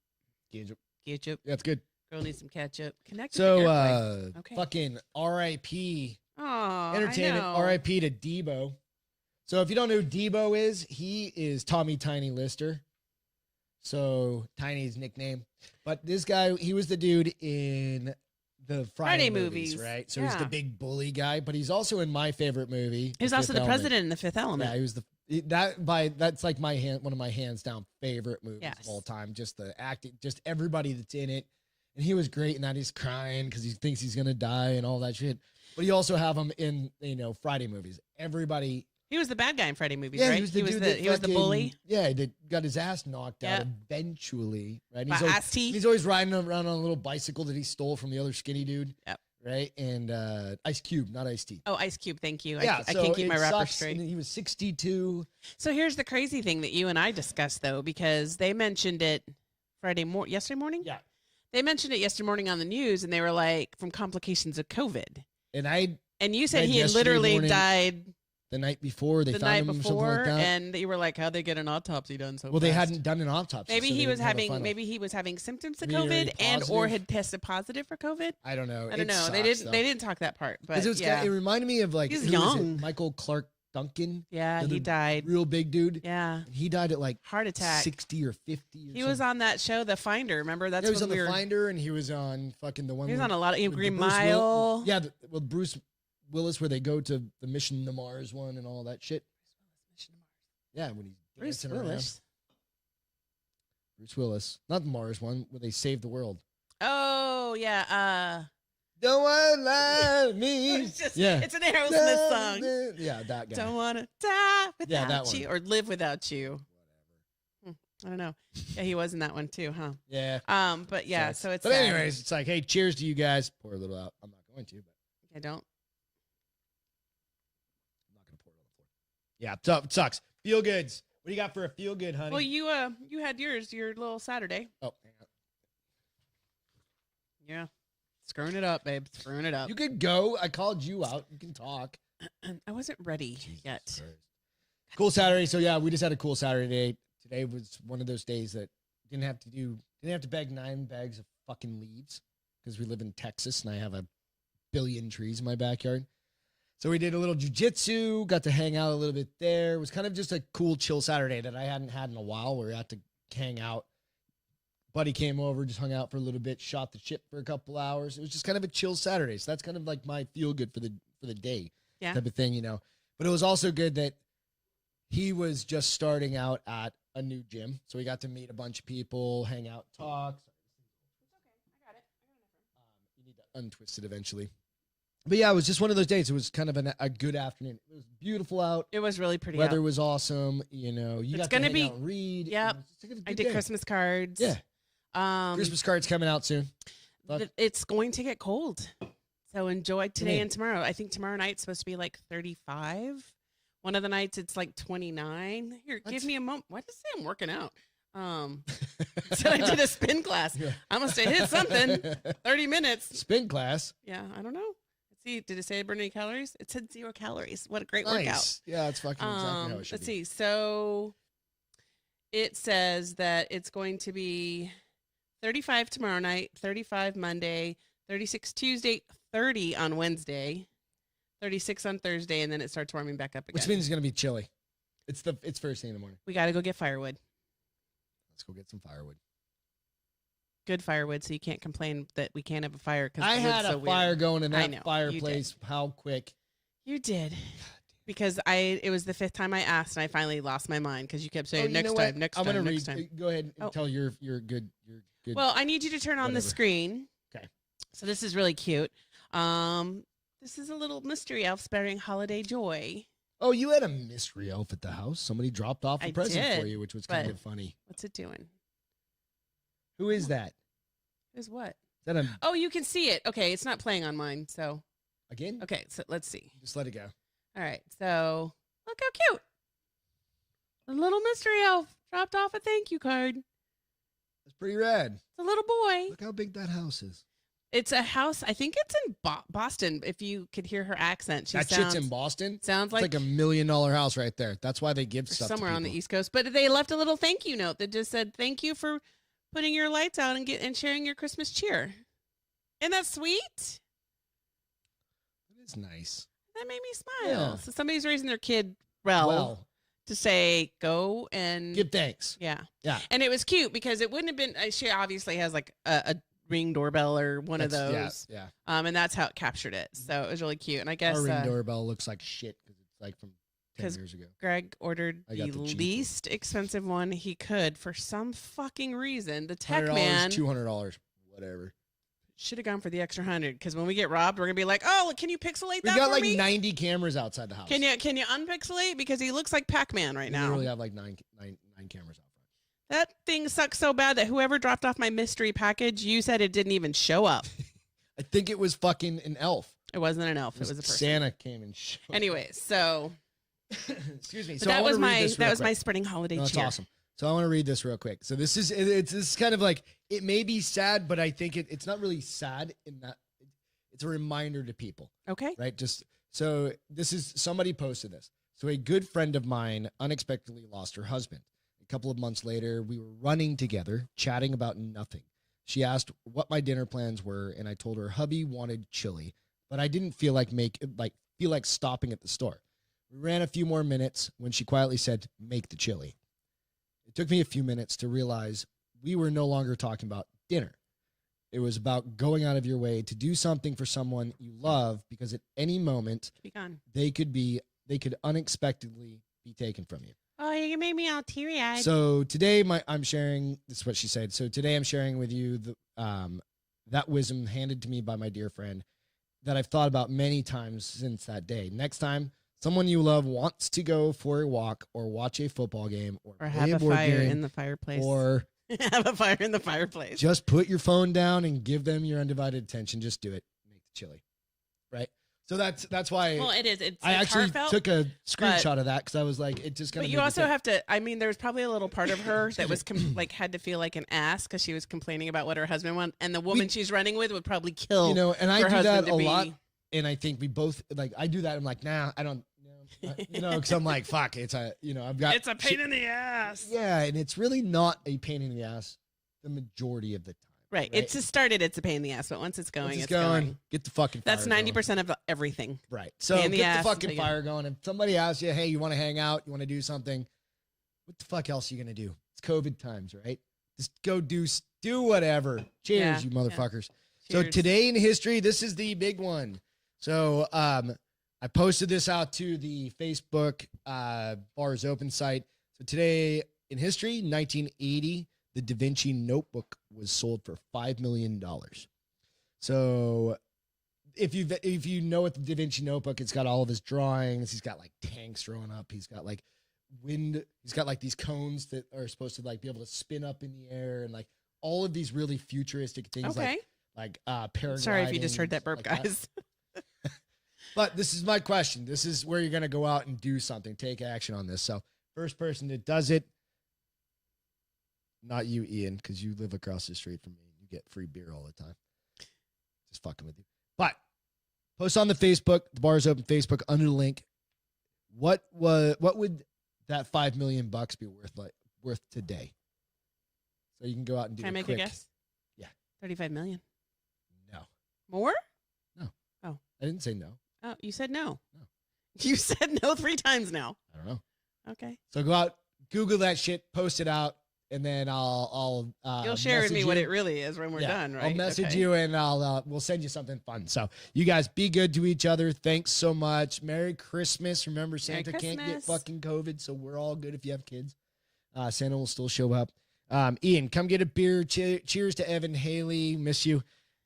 Ketchup. Ketchup. Yeah, it's good. Girl needs some ketchup. Connect with So, the airplane. Okay. fucking R.I.P. Aw, Entertainment. I know. R.I.P. to Debo. So, if you don't know who Debo is, he is Tommy Tiny Lister. So, Tiny's nickname. But this guy, he was the dude in the Friday movies, right? So, he's the Yeah. big bully guy, but he's also in my favorite movie. He's The also Fifth the Element. president in The Fifth Element. Yeah, he was that's like one of my hands down favorite movies Yes. of all time. Just the acting, just everybody that's in it. And he was great in that. He's crying because he thinks he's gonna die and all that shit. But you also have him in, Friday movies. Everybody. He was the bad guy in Friday movies, Yeah, right? he was the dude that he was the bully. fucking- Yeah, that got his ass knocked out Yeah. eventually, right? By He's always, Ice-T. he's always riding around on a little bicycle that he stole from the other skinny dude. Yep. Right? And Ice Cube, not Ice-T. Oh, Ice Cube. Thank you. Yeah, I so can't keep my it rapper sucks, straight. and he was 62. So here's the crazy thing that you and I discussed, though, because they mentioned it yesterday morning. Yeah. They mentioned it yesterday morning on the news, and they were like, from complications of COVID. And You said read he had yesterday literally morning died the night before they the found night him or something before, like that. and you were like, "How'd they get an autopsy done so?" Well, they fast?" hadn't done an autopsy. Maybe so they he was didn't have a having final. maybe he was having symptoms of Maybe already COVID and or positive. had tested positive for COVID. I don't know. I don't know. They didn't talk that part, but It reminded me of like He's who was it? young. Michael Clark Duncan. yeah, the he other died. Real big dude. Yeah, And he died at like heart attack. 60 or 50. Or He was something. on that show, The Finder. Remember? That's Yeah, he was when on we The were. Finder, and he was on fucking the one. He was with- on a lot of with Green the Bruce Mile. Yeah, with Bruce Willis, where they go to the Mission to Mars one and all that shit. Yeah, when he's Bruce dancing around. Willis. Bruce Willis, not the Mars one, where they saved the world. Oh yeah. Don't want love me. Yeah. It's an Aerosmith song. Yeah, that guy. Don't wanna die Yeah, that without you one. or live without you. I don't know. Yeah, he was in that one too, huh? Yeah. But yeah, so it's. But sad. anyways, it's like, hey, cheers to you guys. Pour a little out. I'm not going to, but I don't. I'm not going to pour it on the floor. Yeah, it sucks. Feel goods. What do you got for a feel good, honey? Well, you had yours, your little Saturday. Oh, hang on. Yeah, screwing it up, babe. Screwing it up. You could go. I called you out. You can talk. I wasn't ready yet. Christ. Cool Saturday. So yeah, we just had a cool Saturday. Today was one of those days that didn't have to bag 9 bags of fucking leaves because we live in Texas and I have a billion trees in my backyard. So we did a little jujitsu, got to hang out a little bit there. It was kind of just a cool, chill Saturday that I hadn't had in a while where we had to hang out. Buddy came over, just hung out for a little bit, shot the shit for a couple hours. It was just kind of a chill Saturday. So that's kind of like my feel good for the day Yeah. type of thing, But it was also good that he was just starting out at a new gym. So we got to meet a bunch of people, hang out, talk. You need to untwist it eventually. But yeah, it was just one of those days. It was kind of a good afternoon. It was beautiful out. It was really pretty. Weather out. was awesome. You It's got to gonna hang be- out and read. Yep. It was just a good I did day. Christmas cards. Yeah. Um, Christmas cards coming out soon. Fuck. It's going to get cold, so enjoy today mean? and tomorrow. I think tomorrow night's supposed to be like 35. One of the nights it's like 29. Here, What? give me a moment. Why does it say I'm working out? Said I did a spin class. Yeah. I must have hit something. 30 minutes. Spin class. Yeah, I don't know. Let's see. Did it say it burned any calories? It said 0 calories. What a great Nice. workout. Yeah, it's fucking exactly how it should Let's be. see. So it says that it's going to be 35 tomorrow night, 35 Monday, 36 Tuesday, 30 on Wednesday, 36 on Thursday, and then it starts warming back up again. Which means it's gonna be chilly. It's first thing in the morning. We got to go get firewood. Let's go get some firewood. Good firewood, so you can't complain that we can't have a fire. Because I had a fire going in I that know, fireplace. How quick? You did. Because it was the 5th time I asked, and I finally lost my mind because you kept saying you next know time, what? next I'm time, gonna next read. time. Go ahead and Oh. tell you're good. Well, I need you to turn on the Whatever. screen. Okay. So this is really cute. This is a little mystery elf spreading holiday joy. Oh, you had a mystery elf at the house. Somebody dropped off a I present for did, you, which was kind but- of funny. What's it doing? Who is that? Is what? Is that a Oh, you can see it. Okay, it's not playing on mine. So, again? okay, so let's see. Just let it go. All right, so look how cute. A little mystery elf dropped off a thank you card. It's That's pretty rad. a little boy. Look how big that house is. It's a house. I think it's in Boston. If you could hear her accent, she That sounds, shit's in Boston. sounds It's like $1 million house right there. That's why they give or stuff somewhere to on the people. East Coast. But they left a little thank you note that just said, "Thank you for putting your lights out and sharing your Christmas cheer." Isn't that sweet? That is nice. That made me smile. Yeah. So somebody's raising their kid well to say, "Go and give thanks. yeah, Yeah. And it was cute because it wouldn't have been. She obviously has like a Ring doorbell or one of those. Yeah. And that's how it captured it. So it was really cute. And I guess Our Ring doorbell looks like shit because it's like from 10 'cause years ago. Greg ordered I the got the cheap one. least expensive one he could for some fucking reason. The tech $100, man $200, whatever. should have gone for the extra 100 because when we get robbed, we're gonna be like, "Oh, can you pixelate We that got for like me? 90 cameras outside the house. Can you unpixelate because he looks like Pac-Man right We now." literally have like nine cameras out front. That thing sucks so bad that whoever dropped off my mystery package, you said it didn't even show up. I think it was fucking an elf. It wasn't an elf. It was a person. Santa came and showed. Anyways, so Excuse me. but So that I was wanna read my this real my quick. spreading holiday No, that's cheer. awesome. So I want to read this real quick. So this is kind of like, it may be sad, but I think it's not really sad in that it's a reminder to people, Okay. right? Just so this is somebody posted this. So a good friend of mine unexpectedly lost her husband. A couple of months later, we were running together, chatting about nothing. She asked what my dinner plans were, and I told her hubby wanted chili, but I didn't feel like stopping at the store. We ran a few more minutes when she quietly said, "Make the chili." It took me a few minutes to realize we were no longer talking about dinner. It was about going out of your way to do something for someone you love, because at any moment Be gone. they could unexpectedly be taken from you. Oh, you made me all teary eyed. So today I'm sharing, this is what she said. So today I'm sharing with you that wisdom handed to me by my dear friend that I've thought about many times since that day. Next time someone you love wants to go for a walk or watch a football game or play have a a board fire game, in the fireplace. or have a fire in the fireplace. just put your phone down and give them your undivided attention. Just do it. Make the chili. Right? So that's why Well, it is. It's I actually heartfelt, took a screenshot of that, because I was like, it just kind but of. you also have to. I mean, there's probably a little part of her that was had to feel like an ass because she was complaining about what her husband wanted, and the woman she's running with would probably kill. and I her do that husband a to be- lot, and I think we both I do that. I'm like, nah, I don't, because I'm like, fuck, it's I've got. It's a pain in the ass. Yeah, and it's really not a pain in the ass the majority of the time. Right. It's just started. It's a pain in the ass, but once it's going, Once it's going. Get the fucking. That's fire 90% of everything. going. Right. So Pain in the get ass the until fucking you- fire going. If somebody asks you, hey, you want to hang out? You want to do something? What the fuck else are you gonna do? It's COVID times, right? Just go do whatever. Cheers, Yeah, you yeah. motherfuckers. So Cheers. today in history, this is the big one. So I posted this out to the Facebook Bars Open site. So today in history, 1980, the Da Vinci Notebook was sold for $5 million. So if you know what the Da Vinci Notebook, it's got all of his drawings. He's got like tanks drawn up. He's got like he's got like these cones that are supposed to like be able to spin up in the air, and like all of these really futuristic things. Okay. Like paragliding. Sorry if you just heard that burp, like guys. But this is my question. This is where you're going to go out and do something, take action on this. So first person that does it, not you, Ian, because you live across the street from me. You get free beer all the time. Just fucking with you. But post on the Facebook, the bar is open Facebook under the link. What would that $5 million be worth today? So you can go out and do. Can I make a guess? Yeah. 35 million. No. More? No. Oh. I didn't say no. Oh, you said no. No. You said no 3 times now. I don't know. Okay. So go out, Google that shit, post it out, and then I'll you'll share with me what it really is when we're done, right? I'll message you and we'll send you something fun. So you guys be good to each other. Thanks so much. Merry Christmas. Remember, Santa can't get fucking COVID, so we're all good if you have kids. Santa will still show up. Ian, come get a beer. Cheers to Evan, Haley. Miss you.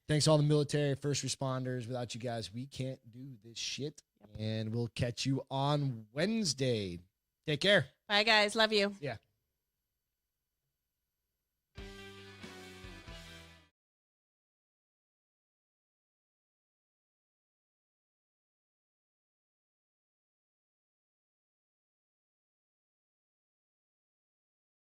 Thanks all the military, first responders. Without you guys, we can't do this shit. And we'll catch you on Wednesday. Take care. Bye, guys. Love you. Yeah.